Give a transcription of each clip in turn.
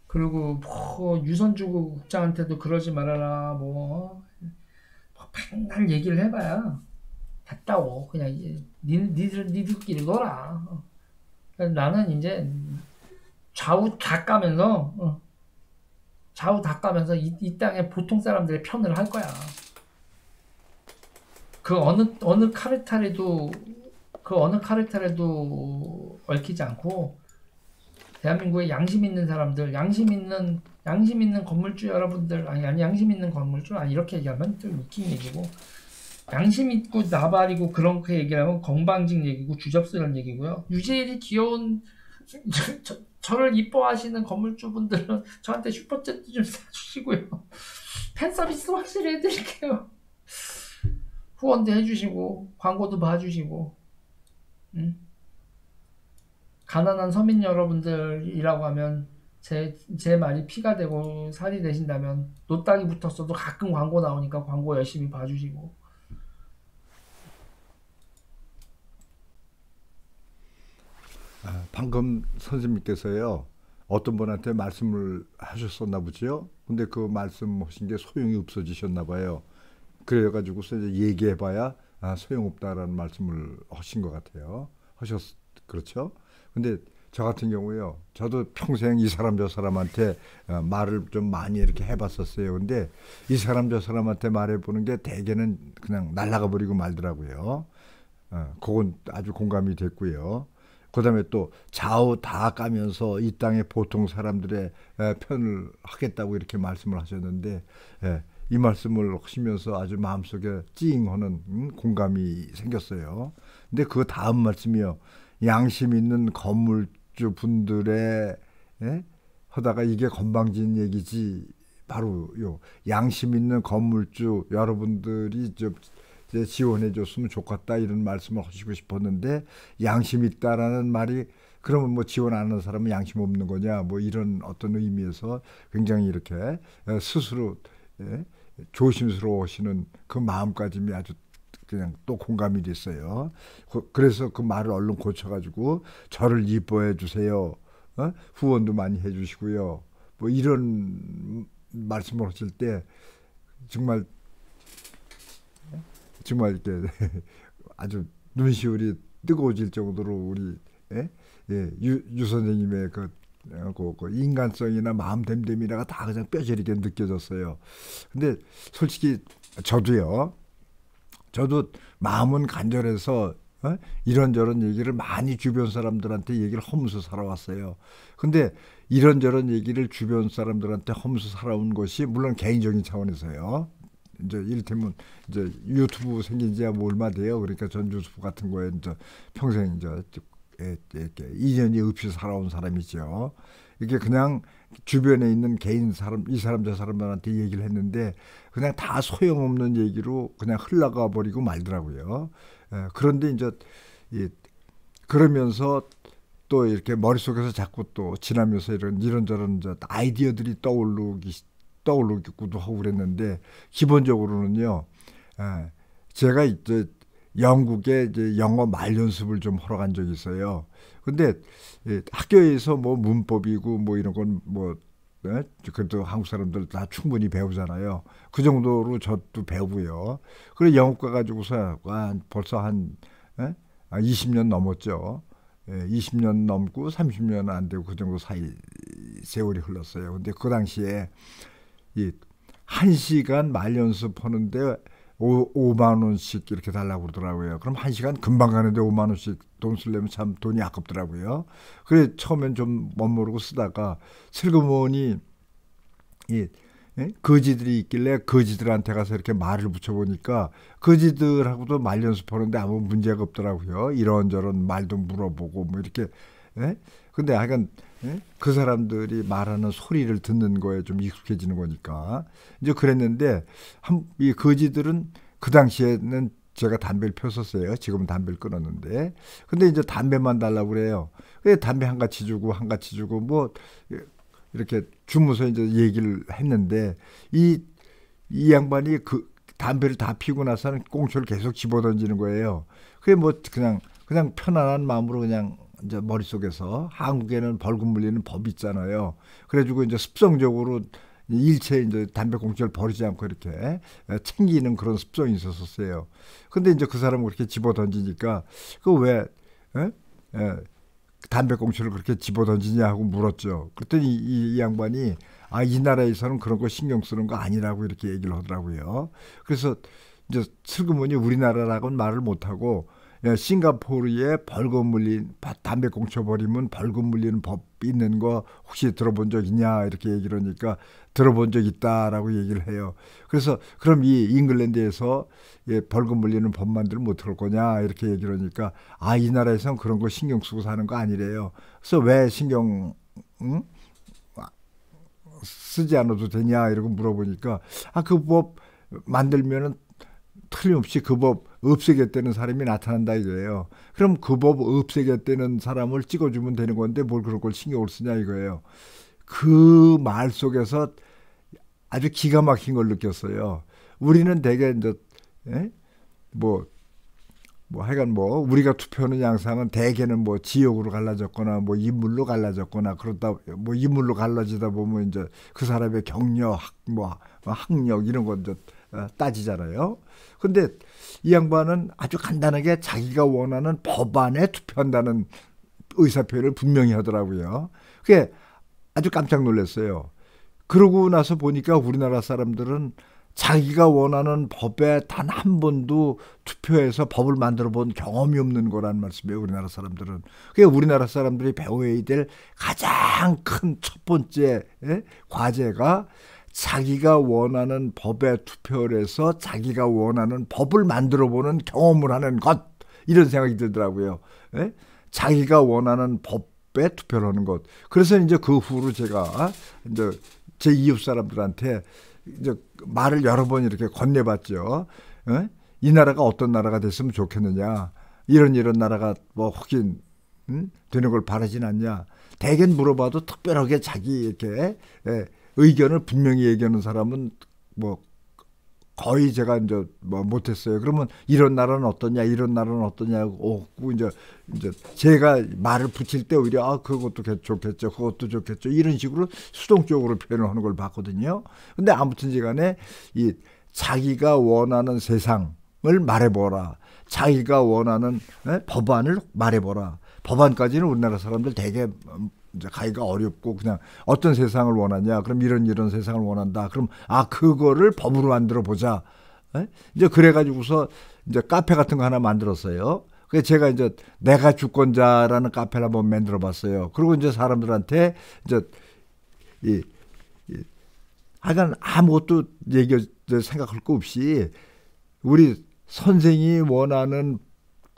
그리고 뭐 유선주구 국장한테도 그러지 말아라 뭐 맨날 얘기를 해봐야 됐다고 그냥 니들끼리 놀아. 나는 이제 좌우 다 까면서 좌우 다 까면서 이 땅의 보통 사람들의 편을 할 거야. 그 어느 카르텔에도 그 어느 카르텔에도 얽히지 않고 대한민국의 양심 있는 사람들, 양심 있는 건물주 여러분들, 아니 양심 있는 건물주, 아니 이렇게 얘기하면 좀 웃긴 얘기고, 양심 있고 나발이고 그런 거 얘기하면 건방진 얘기고 주접스러운 얘기고요. 유재일이 귀여운 저를 이뻐하시는 건물주분들은 저한테 슈퍼챗 좀 사주시고요. 팬 서비스 확실히 해드릴게요. 후원도 해주시고 광고도 봐주시고, 음? 가난한 서민 여러분들이라고 하면 제 말이 피가 되고 살이 되신다면 노딱이 붙었어도 가끔 광고 나오니까 광고 열심히 봐주시고. 방금 선생님께서요, 어떤 분한테 말씀을 하셨었나 보죠? 근데 그 말씀하신 게 소용이 없어지셨나 봐요. 그래가지고서 이제 얘기해봐야 소용없다라는 말씀을 하신 것 같아요. 그렇죠? 근데 저 같은 경우요, 저도 평생 이 사람 저 사람한테 말을 좀 많이 이렇게 해봤었어요. 근데 이 사람 저 사람한테 말해보는 게 대개는 그냥 날아가 버리고 말더라고요. 그건 아주 공감이 됐고요. 그다음에 또 좌우 다 까면서 이 땅의 보통 사람들의 편을 하겠다고 이렇게 말씀을 하셨는데, 이 말씀을 하시면서 아주 마음속에 찡하는 공감이 생겼어요. 근데 그 다음 말씀이요. 양심 있는 건물주 분들의 하다가 이게 건방진 얘기지. 바로 요 양심 있는 건물주 여러분들이 좀 이제 지원해 줬으면 좋겠다 이런 말씀을 하시고 싶었는데, 양심 있다라는 말이 그러면 뭐 지원 안 하는 사람은 양심 없는 거냐 뭐 이런 어떤 의미에서 굉장히 이렇게 스스로 예, 조심스러워하시는 그 마음가짐이 아주 그냥 또 공감이 됐어요. 그래서 그 말을 얼른 고쳐가지고 저를 이뻐해 주세요. 후원도 많이 해주시고요. 뭐 이런 말씀을 하실 때 정말 이렇게 아주 눈시울이 뜨거워질 정도로 우리 유 선생님의 그 인간성이나 마음됨됨이라가 다 그냥 뼈저리게 느껴졌어요. 근데 솔직히 저도요. 저도 마음은 간절해서 이런저런 얘기를 많이 주변 사람들한테 얘기를 하면서 살아왔어요. 근데 이런저런 얘기를 주변 사람들한테 하면서 살아온 것이 물론 개인적인 차원에서요. 이제 이를테면 이제 유튜브 생긴 지야 뭐 얼마 돼요. 그러니까 전 유튜브 같은 거에 이제 평생 이제 이렇게 인연이 없이 살아온 사람이죠. 이게 그냥 주변에 있는 개인 사람, 이 사람 저 사람들한테 얘기를 했는데 그냥 다 소용없는 얘기로 그냥 흘러가 버리고 말더라고요. 그런데 이제 그러면서 또 이렇게 머릿속에서 자꾸 또 지나면서 이런저런 이제 아이디어들이 떠오르기도 하고 그랬는데, 기본적으로는요. 제가 이제 영국에 이제 영어 말 연습을 좀 하러 간 적이 있어요. 근데 학교에서 뭐 문법이고 뭐 이런 건뭐 그래도 한국 사람들 다 충분히 배우잖아요. 그 정도로 저도 배우고요. 그래 영국 가가지고서 벌써 한 20년 넘었죠. 20년 넘고 30년 안 되고 그 정도 사이 세월이 흘렀어요. 근데 그 당시에 이 1시간 말 연습하는데 5만 원씩 이렇게 달라고 그러더라고요. 그럼 1시간 금방 가는데 5만 원씩 돈 쓰려면 참 돈이 아깝더라고요. 그래 처음엔 좀 멋모르고 쓰다가 슬그머니 이 거지들이 있길래 거지들한테 가서 이렇게 말을 붙여보니까 거지들하고도 말 연습하는데 아무 문제가 없더라고요. 이런저런 말도 물어보고 뭐 이렇게. 예? 근데 하여간 그 사람들이 말하는 소리를 듣는 거에 좀 익숙해지는 거니까 이제 그랬는데 이 거지들은 그 당시에는 제가 담배를 폈었어요. 지금은 담배를 끊었는데 근데 이제 담배만 달라고 그래요. 그래 담배 한 가지 주고 한 가지 주고 뭐 이렇게 주면서 이제 얘기를 했는데 이 양반이 그 담배를 다 피고 나서는 꽁초를 계속 집어던지는 거예요. 그게 뭐 그냥 편안한 마음으로 그냥 이제 머릿속에서 한국에는 벌금 물리는 법이 있잖아요. 그래가지고 이제 습성적으로 일체 이제 담배 꽁초를 버리지 않고 이렇게 챙기는 그런 습성이 있었어요. 근데 이제 그 사람은 그렇게 집어 던지니까 그 왜 담배 꽁초를 그렇게 집어 던지냐 하고 물었죠. 그랬더니 이 양반이 이 나라에서는 그런 거 신경 쓰는 거 아니라고 이렇게 얘기를 하더라고요. 그래서 이제 슬그머니 우리나라라고는 말을 못하고 싱가포르에 벌금 물린 담배 꽁초 버리면 벌금 물리는 법 있는 거 혹시 들어본 적 있냐 이렇게 얘기를 하니까 들어본 적 있다라고 얘기를 해요. 그래서 그럼 이 잉글랜드에서 벌금 물리는 법만들 못 들을 거냐 이렇게 얘기를 하니까 이 나라에서는 그런 거 신경 쓰고 사는 거 아니래요. 그래서 왜 신경 쓰지 않아도 되냐 이러고 물어보니까 그 법 만들면은 틀림없이 그 법 없애겠다는 사람이 나타난다 이거예요. 그럼 그 법 없애겠다는 사람을 찍어주면 되는 건데 뭘 그런 걸 신경을 쓰냐 이거예요. 그 말 속에서 아주 기가 막힌 걸 느꼈어요. 우리는 대개 이제 하여간 우리가 투표하는 양상은 대개는 지역으로 갈라졌거나 인물로 갈라졌거나 그러다 인물로 갈라지다 보면 이제 그 사람의 경력, 학력 이런 거 이제 따지잖아요. 근데 이 양반은 아주 간단하게 자기가 원하는 법안에 투표한다는 의사표현을 분명히 하더라고요. 그게 아주 깜짝 놀랐어요. 그러고 나서 보니까 우리나라 사람들은 자기가 원하는 법에 단 한 번도 투표해서 법을 만들어 본 경험이 없는 거란 말씀이에요. 우리나라 사람들은. 그게 우리나라 사람들이 배워야 될 가장 큰 첫 번째 과제가 자기가 원하는 법에 투표를 해서 자기가 원하는 법을 만들어 보는 경험을 하는 것, 이런 생각이 들더라고요. 자기가 원하는 법에 투표를 하는 것. 그래서 이제 그 후로 제가 이제 제 이웃 사람들한테 이제 말을 여러 번 이렇게 건네봤죠. 이 나라가 어떤 나라가 됐으면 좋겠느냐, 이런 나라가 혹시 되는 걸 바라진 않냐. 대개 물어봐도 특별하게 자기 이렇게 의견을 분명히 얘기하는 사람은 거의 제가 이제 못했어요. 그러면 이런 나라는 어떠냐, 이런 나라는 어떠냐고 이제 제가 말을 붙일 때 오히려 그것도 좋겠죠, 그것도 좋겠죠, 이런 식으로 수동적으로 표현을 하는 걸 봤거든요. 근데 아무튼지간에 이 자기가 원하는 세상을 말해보라, 자기가 원하는 법안을 말해보라. 법안까지는 우리나라 사람들 되게 이제 가기가 어렵고 그냥 어떤 세상을 원하냐, 그럼 이런 세상을 원한다. 그럼 그거를 법으로 만들어 보자. 이제 그래가지고서 이제 카페 같은 거 하나 만들었어요. 그래서 제가 이제 내가 주권자라는 카페를 한번 만들어 봤어요. 그리고 이제 사람들한테 이제 하여간 아무것도 생각할 거 없이 우리 선생이 원하는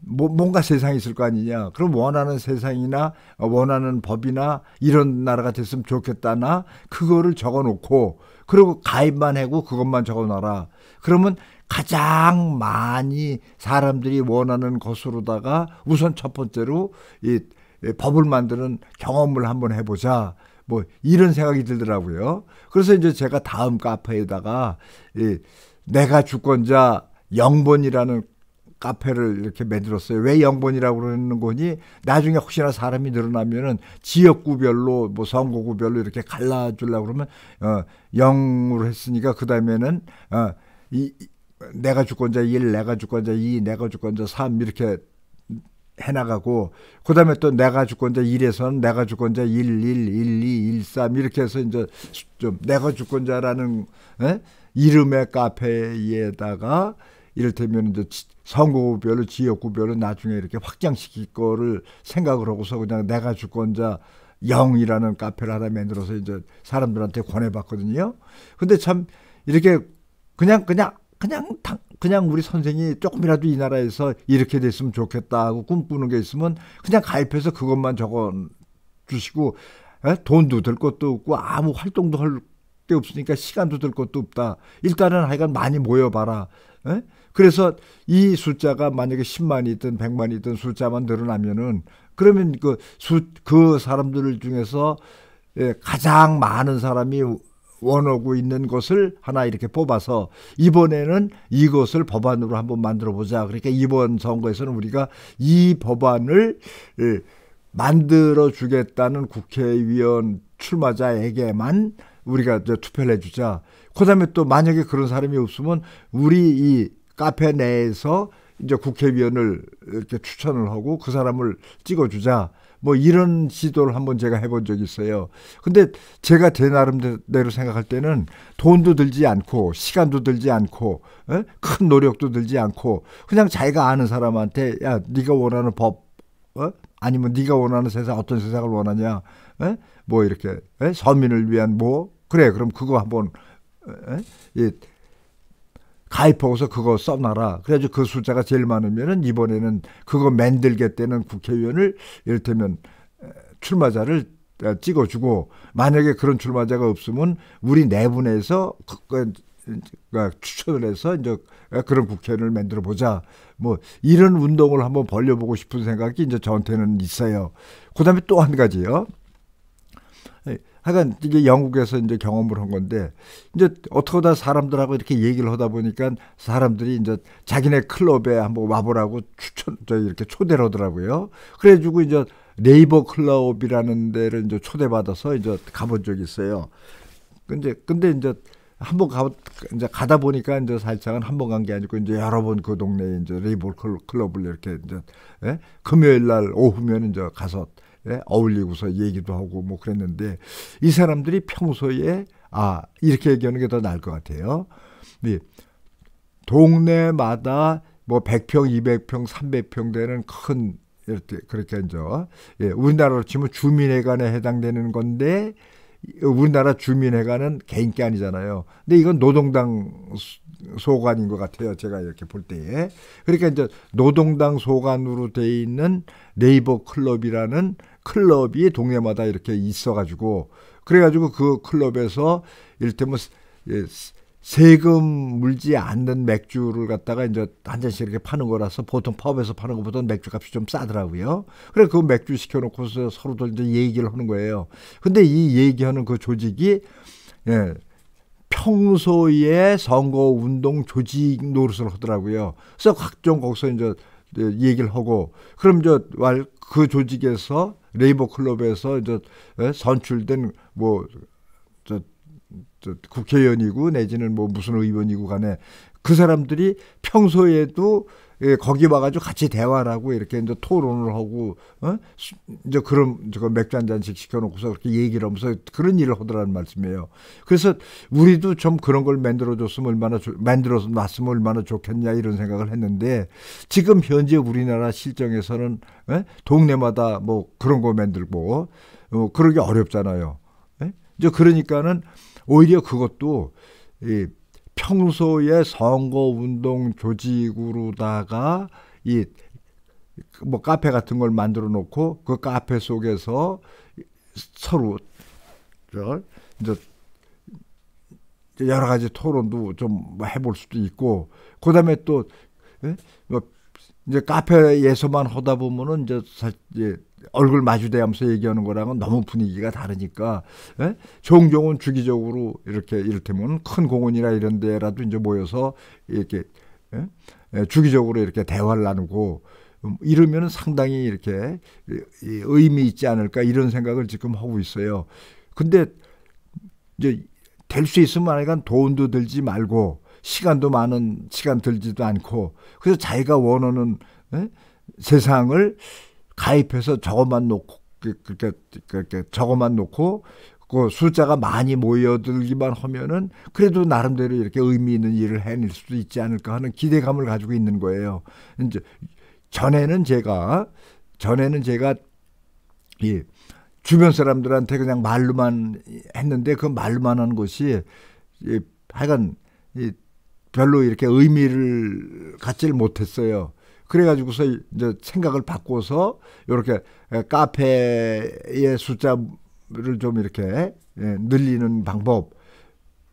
뭔가 세상이 있을 거 아니냐. 그럼 원하는 세상이나 원하는 법이나 이런 나라가 됐으면 좋겠다나 그거를 적어놓고 그리고 가입만 하고 그것만 적어놔라. 그러면 가장 많이 사람들이 원하는 것으로다가 우선 첫 번째로 이 법을 만드는 경험을 한번 해보자. 이런 생각이 들더라고요. 그래서 이제 제가 다음 카페에다가 내가 주권자 0번이라는 카페를 이렇게 만들었어요. 왜 0번이라고 그러는 거니? 나중에 혹시나 사람이 늘어나면은 지역구별로 선거구별로 이렇게 갈라주려고 그러면 0으로 했으니까 그 다음에는 내가 주권자 1, 내가 주권자 2, 내가 주권자 3 이렇게 해나가고 그 다음에 또 내가 주권자 1에서는 내가 주권자 1, 2, 1, 3 이렇게 해서 이제 좀 내가 주권자라는 이름의 카페에다가 이를테면 이제 선거구별로 지역구별로 나중에 이렇게 확장시킬 거를 생각을 하고서 그냥 내가 주권자 0이라는 카페를 하나 만들어서 이제 사람들한테 권해봤거든요. 근데 참 이렇게 그냥 우리 선생이 조금이라도 이 나라에서 이렇게 됐으면 좋겠다 하고 꿈꾸는 게 있으면 그냥 가입해서 그것만 적어 주시고 돈도 들 것도 없고 아무 활동도 할 게 없으니까 시간도 들 것도 없다. 일단은 하여간 많이 모여봐라. 그래서 이 숫자가 만약에 10만이든 100만이든 숫자만 늘어나면은 그러면 그 사람들 중에서 가장 많은 사람이 원하고 있는 것을 하나 이렇게 뽑아서 이번에는 이것을 법안으로 한번 만들어 보자. 그러니까 이번 선거에서는 우리가 이 법안을 만들어 주겠다는 국회의원 출마자에게만 우리가 투표를 해주자. 그다음에 또 만약에 그런 사람이 없으면 우리 이 카페 내에서 이제 국회의원을 이렇게 추천을 하고 그 사람을 찍어주자. 뭐 이런 시도를 한번 제가 해본 적이 있어요. 근데 제가 제 나름대로 생각할 때는 돈도 들지 않고 시간도 들지 않고 큰 노력도 들지 않고 그냥 자기가 아는 사람한테 야 네가 원하는 법 아니면 네가 원하는 세상 어떤 세상을 원하냐 뭐 이렇게 서민을 위한 뭐 그래 그럼 그거 한번 가입하고서 그거 써놔라. 그래가지고 그 숫자가 제일 많으면은 이번에는 그거 만들겠다는 국회의원을 이를테면 출마자를 찍어주고 만약에 그런 출마자가 없으면 우리 내분에서 추천을 해서 이제 그런 국회의원을 만들어 보자. 뭐 이런 운동을 한번 벌려보고 싶은 생각이 이제 저한테는 있어요. 그다음에 또 한 가지요. 하여간 이게 영국에서 이제 경험을 한 건데 이제 어떻게 다 사람들하고 이렇게 얘기를 하다 보니까 사람들이 이제 자기네 클럽에 한번 와보라고 이렇게 초대를 하더라고요. 그래가지고 이제 네이버 클럽이라는 데를 이제 초대받아서 이제 가본 적이 있어요. 근데 이제 한번 이제 가다 보니까 이제 살짝은 한 번 간 게 아니고 이제 여러 번 그 동네에 이제 네이버 클럽을 이렇게 이제 금요일 날 오후면 이제 가서 어울리고서 얘기도 하고 뭐 그랬는데 이 사람들이 평소에 이렇게 얘기하는 게 더 나을 것 같아요. 동네마다 뭐 100평, 200평, 300평 되는 큰 이렇게 그렇게 이제 우리나라로 치면 주민회관에 해당되는 건데 우리나라 주민회관은 개인 게 아니잖아요. 근데 이건 노동당 소관인 것 같아요. 제가 이렇게 볼 때에. 그러니까 이제 노동당 소관으로 돼 있는 네이버 클럽이라는 클럽이 동네마다 이렇게 있어가지고 그래가지고 그 클럽에서 이를테면 세금 물지 않는 맥주를 갖다가 이제 한 잔씩 이렇게 파는 거라서 보통 펍에서 파는 것보다 맥주 값이 좀 싸더라고요. 그래 그 맥주 시켜놓고서 서로들 이제 얘기를 하는 거예요. 근데 이 얘기하는 그 조직이 평소에 선거운동 조직 노릇을 하더라고요. 그래서 각종 거기서 이제 얘기를 하고, 그럼 그 조직에서 레이버 클럽에서 이제 선출된 국회의원이고 내지는 뭐 무슨 의원이고 간에 그 사람들이 평소에도 거기 와가지고 같이 대화를 하고 이렇게 이제 토론을 하고 이제 그런 맥주 한 잔씩 시켜놓고서 그렇게 얘기를 하면서 그런 일을 하더라는 말씀이에요. 그래서 우리도 좀 그런 걸 만들어줬으면 만들어서 놨으면 얼마나 좋겠냐 이런 생각을 했는데 지금 현재 우리나라 실정에서는 동네마다 뭐 그런 거 만들고 그러기 어렵잖아요. 이제 그러니까는 오히려 그것도 평소에 선거운동 조직으로다가 뭐 카페 같은 걸 만들어 놓고 그 카페 속에서 서로 이제 여러 가지 토론도 좀 해볼 수도 있고 그다음에 또 뭐 이제 카페에서만 하다 보면은 이제 얼굴 마주대하면서 얘기하는 거랑은 너무 분위기가 다르니까 종종은 주기적으로 이렇게 이를테면 큰 공원이나 이런 데라도 이제 모여서 이렇게 주기적으로 이렇게 대화를 나누고 이러면 상당히 이렇게 의미 있지 않을까 이런 생각을 지금 하고 있어요. 근데 이제 될 수 있으면 하여간 돈도 들지 말고 시간도 많은 시간 들지도 않고 그래서 자기가 원하는 세상을 가입해서 저것만 놓고 그렇게 저것만 놓고 그 숫자가 많이 모여들기만 하면은 그래도 나름대로 이렇게 의미 있는 일을 해낼 수도 있지 않을까 하는 기대감을 가지고 있는 거예요. 이제 전에는 제가 이 주변 사람들한테 그냥 말로만 했는데 그 말로만 하는 것이 하여간 별로 이렇게 의미를 갖지를 못했어요. 그래가지고서 이제 생각을 바꿔서 이렇게 카페의 숫자를 좀 이렇게 늘리는 방법.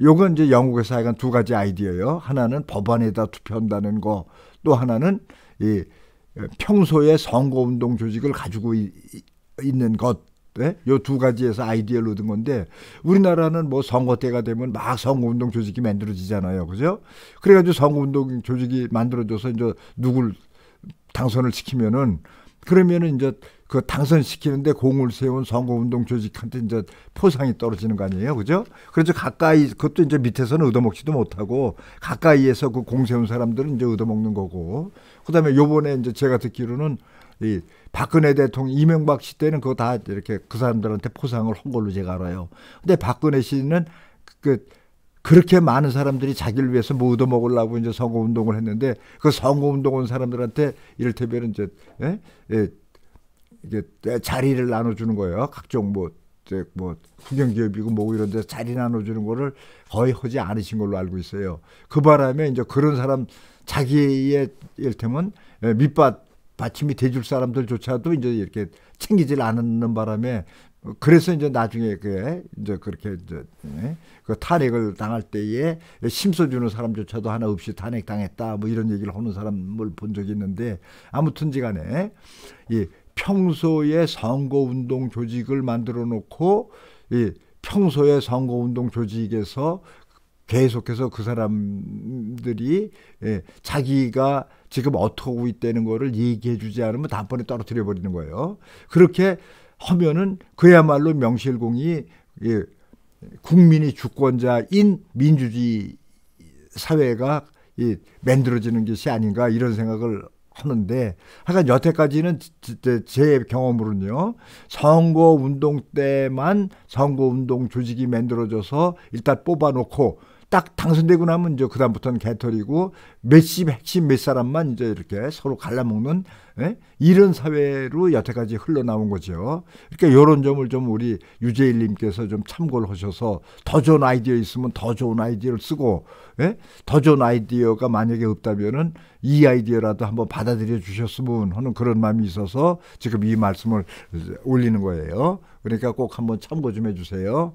요건 이제 영국에서 하여간 두 가지 아이디어예요. 하나는 법안에다 투표한다는 거, 또 하나는 이 평소에 선거운동 조직을 가지고 있는 것. 요 두 가지에서 아이디어를 얻은 건데 우리나라는 뭐 선거 때가 되면 막 선거운동 조직이 만들어지잖아요. 그죠? 그래가지고 선거운동 조직이 만들어져서 이제 누굴 당선을 시키면은 그러면은 이제 그 당선시키는데 공을 세운 선거운동 조직한테 이제 포상이 떨어지는 거 아니에요, 그죠? 그래서 가까이 그것도 이제 밑에서는 얻어먹지도 못하고 가까이에서 그 공 세운 사람들은 이제 얻어먹는 거고. 그다음에 요번에 이제 제가 듣기로는 이 박근혜 대통령 이명박 씨 때는 그거 다 이렇게 그 사람들한테 포상을 한 걸로 제가 알아요. 근데 박근혜 씨는 그렇게 많은 사람들이 자기를 위해서 뭐 얻어먹으려고 이제 선거운동을 했는데 그 선거운동 온 사람들한테 이를테면 이제 이게 자리를 나눠주는 거예요. 각종 뭐 국영기업이고 뭐 이런 데 자리 나눠주는 거를 거의 하지 않으신 걸로 알고 있어요. 그 바람에 이제 그런 사람 자기의 이를테면 밑받침이 돼줄 사람들조차도 이제 이렇게 챙기질 않는 바람에 그래서 이제 나중에 이제 그렇게 이제 그 탄핵을 당할 때에 심서주는 사람조차도 하나 없이 탄핵당했다 뭐 이런 얘기를 하는 사람을 본 적이 있는데 아무튼지간에 이 평소에 선거운동 조직을 만들어 놓고 이 평소에 선거운동 조직에서 계속해서 그 사람들이 자기가 지금 어떻게 하고 있다는 거를 얘기해 주지 않으면 단번에 떨어뜨려 버리는 거예요. 그렇게 하면은 그야말로 명실공히 국민이 주권자인 민주주의 사회가 만들어지는 것이 아닌가 이런 생각을 하는데 하여간 여태까지는 제 경험으로는요. 선거운동 때만 선거운동 조직이 만들어져서 일단 뽑아놓고 딱 당선되고 나면 이제 그다음부터는 개털이고 핵심 몇 사람만 이제 이렇게 서로 갈라먹는 이런 사회로 여태까지 흘러나온 거죠. 그러니까 이런 점을 좀 우리 유재일님께서 좀 참고를 하셔서 더 좋은 아이디어 있으면 더 좋은 아이디어를 쓰고 더 좋은 아이디어가 만약에 없다면은 이 아이디어라도 한번 받아들여 주셨으면 하는 그런 마음이 있어서 지금 이 말씀을 올리는 거예요. 그러니까 꼭 한번 참고 좀 해주세요.